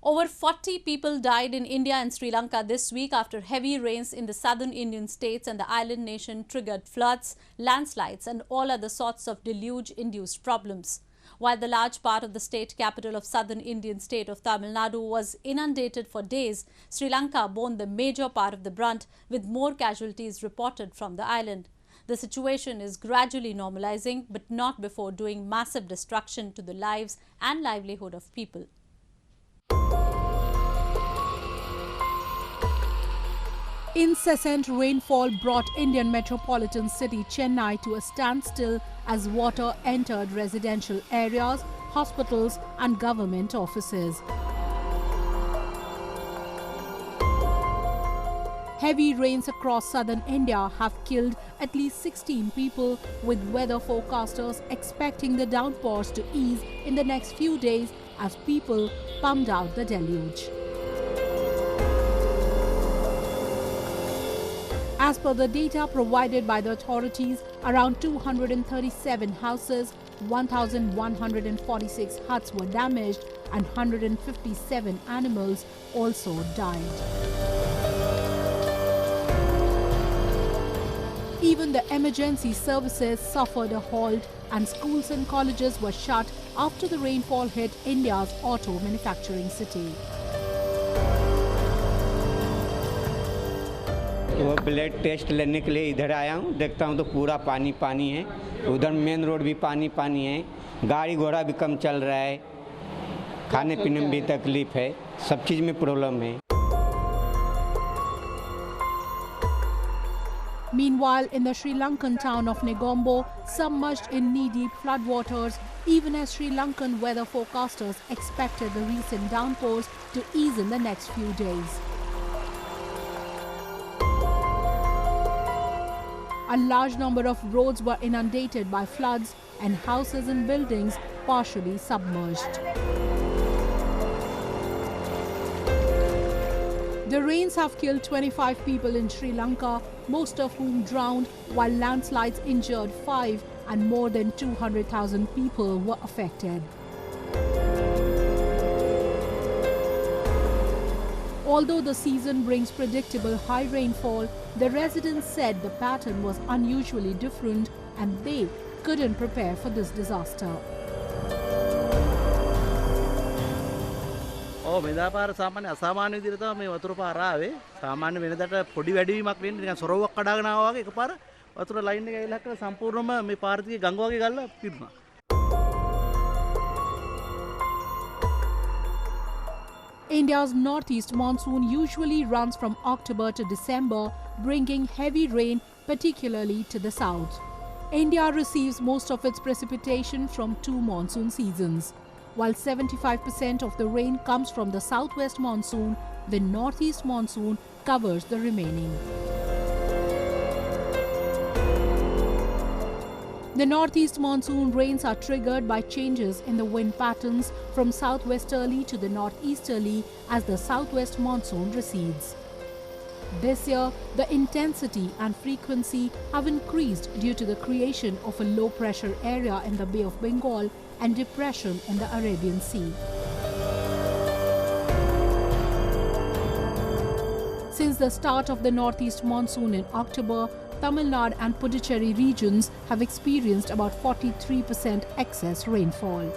Over 40 people died in India and Sri Lanka this week after heavy rains in the southern Indian states and the island nation triggered floods, landslides and all other sorts of deluge-induced problems. While the large part of the state capital of southern Indian state of Tamil Nadu was inundated for days, Sri Lanka bore the major part of the brunt, with more casualties reported from the island. The situation is gradually normalizing, but not before doing massive destruction to the lives and livelihood of people. Incessant rainfall brought Indian metropolitan city Chennai to a standstill as water entered residential areas, hospitals and government offices. Heavy rains across southern India have killed at least 16 people, with weather forecasters expecting the downpours to ease in the next few days as people pumped out the deluge. As per the data provided by the authorities, around 237 houses, 1,146 huts were damaged and 157 animals also died. Even the emergency services suffered a halt and schools and colleges were shut after the rainfall hit India's auto manufacturing city. वो blood test लेने के लिए इधर आया हूँ, देखता हूँ तो पूरा पानी पानी है, उधर मेन रोड भी पानी पानी है, गाड़ी घोड़ा भी कम चल रहा है, खाने पीने में भी तकलीफ है, सब चीज़ में प्रॉब्लम है. Meanwhile, in the Sri Lankan town of Negombo, submerged in knee-deep floodwaters, even as Sri Lankan weather forecasters expected the recent downpours to ease in the next few days. A large number of roads were inundated by floods and houses and buildings partially submerged. The rains have killed 25 people in Sri Lanka, most of whom drowned, while landslides injured 5 and more than 200,000 people were affected. Although the season brings predictable high rainfall, the residents said the pattern was unusually different and they couldn't prepare for this disaster. මෙදාපාර සාමාන්‍ය අසාමාන්‍ය විදිහට තමයි මේ වතුර පාර ආවේ. සාමාන්‍ය වෙනදාට පොඩි වැඩිවීමක් වෙන්නේ නිකන් සොරවුවක් කඩාගෙන ආවා වගේ එකපාර වතුර ලයින් එක ඇවිල්ලා කරලා සම්පූර්ණයෙන්ම මේ පාර දිගේ ගඟ වගේ ගල්ලා පිරුණා. India's northeast monsoon usually runs from October to December, bringing heavy rain, particularly to the south. India receives most of its precipitation from two monsoon seasons. While 75% of the rain comes from the southwest monsoon, the northeast monsoon covers the remaining. The northeast monsoon rains are triggered by changes in the wind patterns from southwesterly to the northeasterly as the southwest monsoon recedes. This year, the intensity and frequency have increased due to the creation of a low-pressure area in the Bay of Bengal and depression in the Arabian Sea. Since the start of the northeast monsoon in October, Tamil Nadu and Puducherry regions have experienced about 43% excess rainfall.